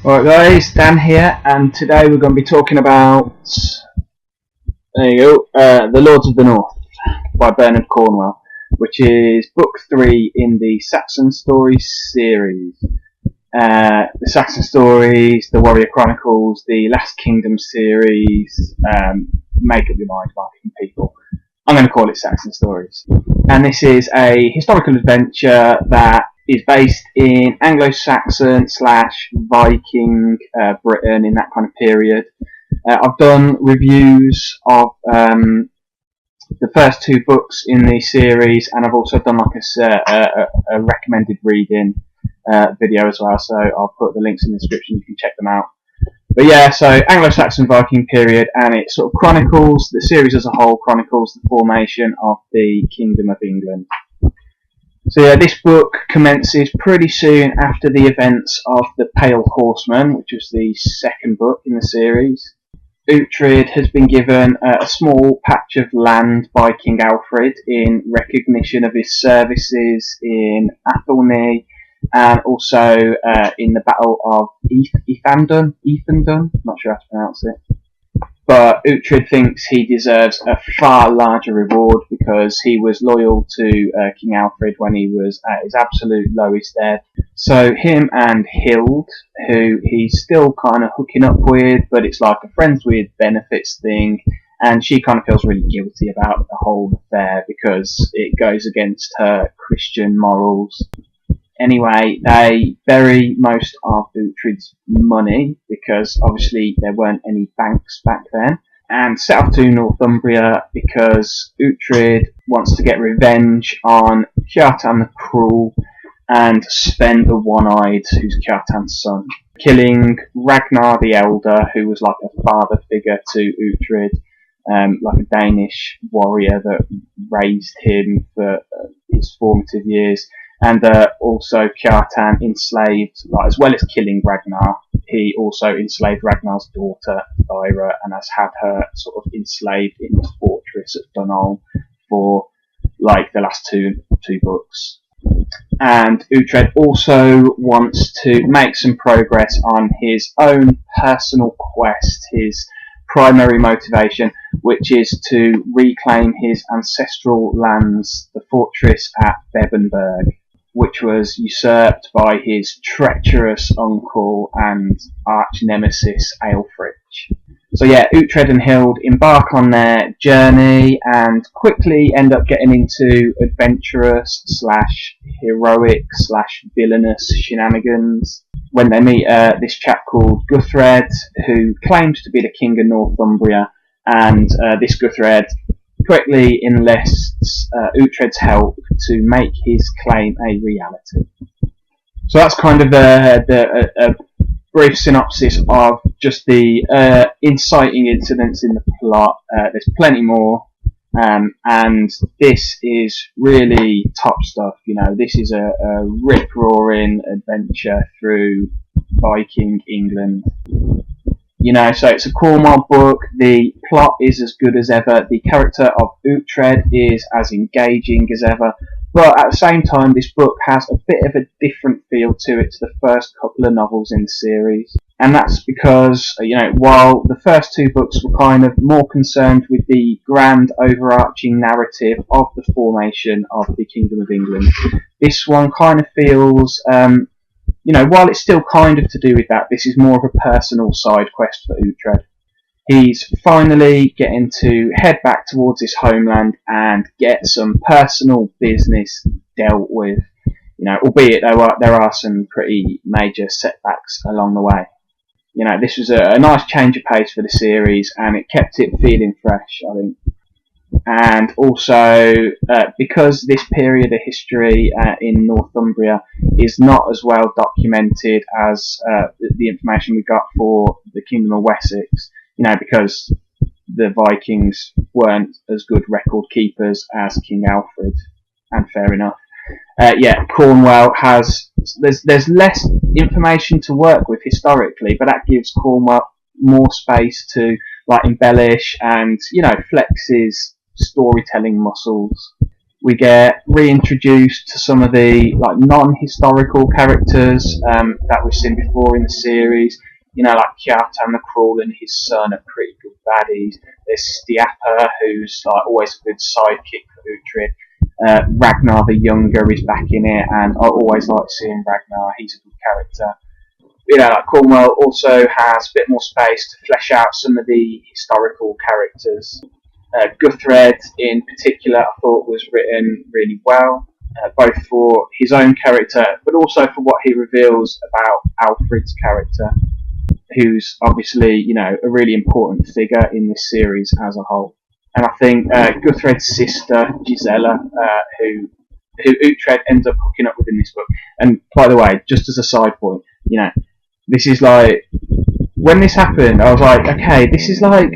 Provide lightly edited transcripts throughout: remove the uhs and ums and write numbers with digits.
Alright guys, Dan here, and today we're going to be talking about, The Lords of the North by Bernard Cornwell, which is book 3 in the Saxon Stories series. The Saxon Stories, the Warrior Chronicles, the Last Kingdom series, make up your mind, Viking people. I'm going to call it Saxon Stories. And this is a historical adventure that is based in anglo-saxon / Viking Britain in that kind of period. I've done reviews of the first 2 books in the series, and I've also done like a recommended reading video as well, so I'll put the links in the description, you can check them out. But yeah, so Anglo-Saxon Viking period, and it sort of chronicles, the series as a whole chronicles the formation of the Kingdom of England. So yeah, this book commences pretty soon after the events of the Pale Horseman, which was the second book in the series. Uhtred has been given a small patch of land by King Alfred in recognition of his services in Athelney, and also in the Battle of Ethandun, not sure how to pronounce it. But Uhtred thinks he deserves a far larger reward because he was loyal to King Alfred when he was at his absolute lowest ebb. So him and Hild, who he's still kind of hooking up with, but it's like a friends with benefits thing, and she kind of feels really guilty about the whole affair because it goes against her Christian morals. Anyway, they bury most of Uhtred's money because obviously there weren't any banks back then, and set off to Northumbria because Uhtred wants to get revenge on Kjartan the Cruel and Sven the One-Eyed, who's Kjartan's son, killing Ragnar the Elder, who was like a father figure to Uhtred, like a Danish warrior that raised him for his formative years. And also Kjartan enslaved, like, as well as killing Ragnar, he also enslaved Ragnar's daughter, Thyra, and has had her sort of enslaved in the fortress at Dunol for like the last two books. And Uhtred also wants to make some progress on his own personal quest, his primary motivation, which is to reclaim his ancestral lands, the fortress at Bebbanburg, which was usurped by his treacherous uncle and arch nemesis Aelfric. So yeah, Uhtred and Hild embark on their journey and quickly end up getting into adventurous / heroic / villainous shenanigans when they meet this chap called Uhtred, who claims to be the king of Northumbria, and this Uhtred quickly enlists Uhtred's help to make his claim a reality. So that's kind of a brief synopsis of just the inciting incidents in the plot. There's plenty more, and this is really top stuff. You know, this is a rip-roaring adventure through Viking England. You know, so it's a Cornwell book, the plot is as good as ever, the character of Uhtred is as engaging as ever, but at the same time this book has a bit of a different feel to it to the first couple of novels in the series. And that's because, you know, while the first 2 books were kind of more concerned with the grand overarching narrative of the formation of the Kingdom of England, this one kind of feels, you know, while it's still kind of to do with that, this is more of a personal side quest for Uhtred. He's finally getting to head back towards his homeland and get some personal business dealt with. You know, albeit there are some pretty major setbacks along the way. You know, this was a nice change of pace for the series, and it kept it feeling fresh, I think. And also, because this period of history in Northumbria is not as well documented as the information we got for the Kingdom of Wessex, you know, because the Vikings weren't as good record keepers as King Alfred, and fair enough. Yeah, Cornwell has, there's less information to work with historically, but that gives Cornwell more space to like embellish and, you know, flex his storytelling muscles. We get reintroduced to some of the like non-historical characters that we've seen before in the series. You know, like Kjartan the Cruel and his son are pretty good baddies. There's Stiappa, who's like always a good sidekick for Uhtred. Ragnar the Younger is back in it, and I always like seeing Ragnar. He's a good character. You know, like Cornwell also has a bit more space to flesh out some of the historical characters. Uhtred in particular I thought was written really well, both for his own character but also for what he reveals about Alfred's character, who's obviously, you know, a really important figure in this series as a whole. And I think Uhtred's sister Gisela, who Uhtred ends up hooking up with in this book. And by the way, just as a side point, you know, this is like, when this happened I was like, okay, this is like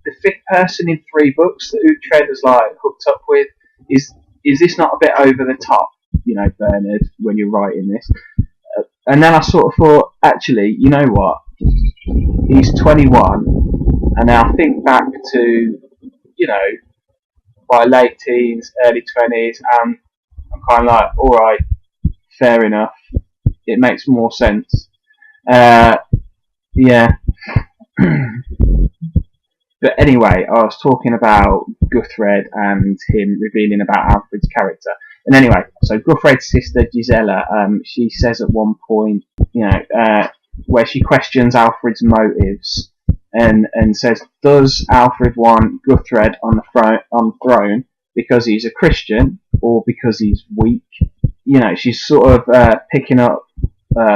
the fifth person in 3 books that Uhtred has like hooked up with. Is this not a bit over the top, you know, Bernard, when you're writing this? And then I sort of thought, actually, you know what? He's 21, and now I think back to, you know, my late teens, early 20s, and I'm kind of like, all right, fair enough. It makes more sense. Yeah. But anyway, I was talking about Uhtred and him revealing about Alfred's character. And anyway, so Uhtred's sister Gisela, she says at one point, you know, where she questions Alfred's motives and says, does Alfred want Uhtred on the throne because he's a Christian or because he's weak? You know, she's sort of picking up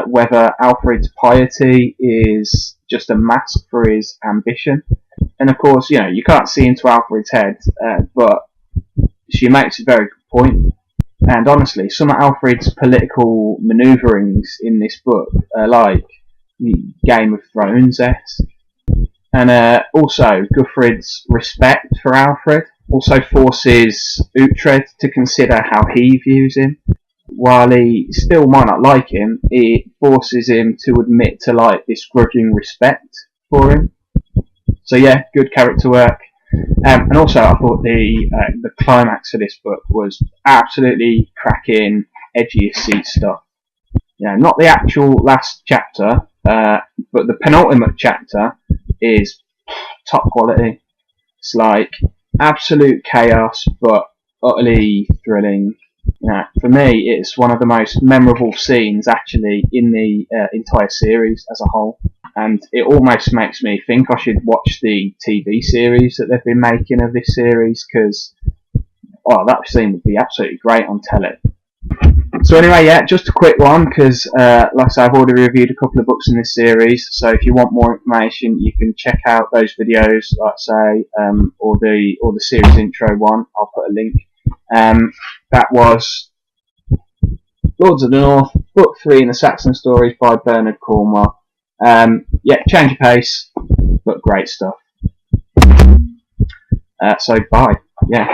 whether Alfred's piety is just a mask for his ambition. And of course, you know, you can't see into Alfred's head, but she makes a very good point. And honestly, some of Alfred's political manoeuvrings in this book are like Game of Thrones-esque. And also, Uhtred's respect for Alfred also forces Uhtred to consider how he views him. While he still might not like him, it forces him to admit to like this grudging respect for him. So yeah, good character work. And also I thought the climax for this book was absolutely cracking, edgy as seat stuff. You know, not the actual last chapter, but the penultimate chapter is top quality. It's like absolute chaos, but utterly thrilling. You know, for me, it's one of the most memorable scenes actually in the entire series as a whole. And it almost makes me think I should watch the TV series that they've been making of this series, because that scene would be absolutely great on telly. So anyway, yeah, just a quick one, because like I say, I've already reviewed a couple of books in this series, so if you want more information you can check out those videos, like I say, or the series intro one. I'll put a link. That was Lords of the North, Book 3 in the Saxon Stories by Bernard Cornwell. Yeah, change of pace, but great stuff. So bye. Yeah.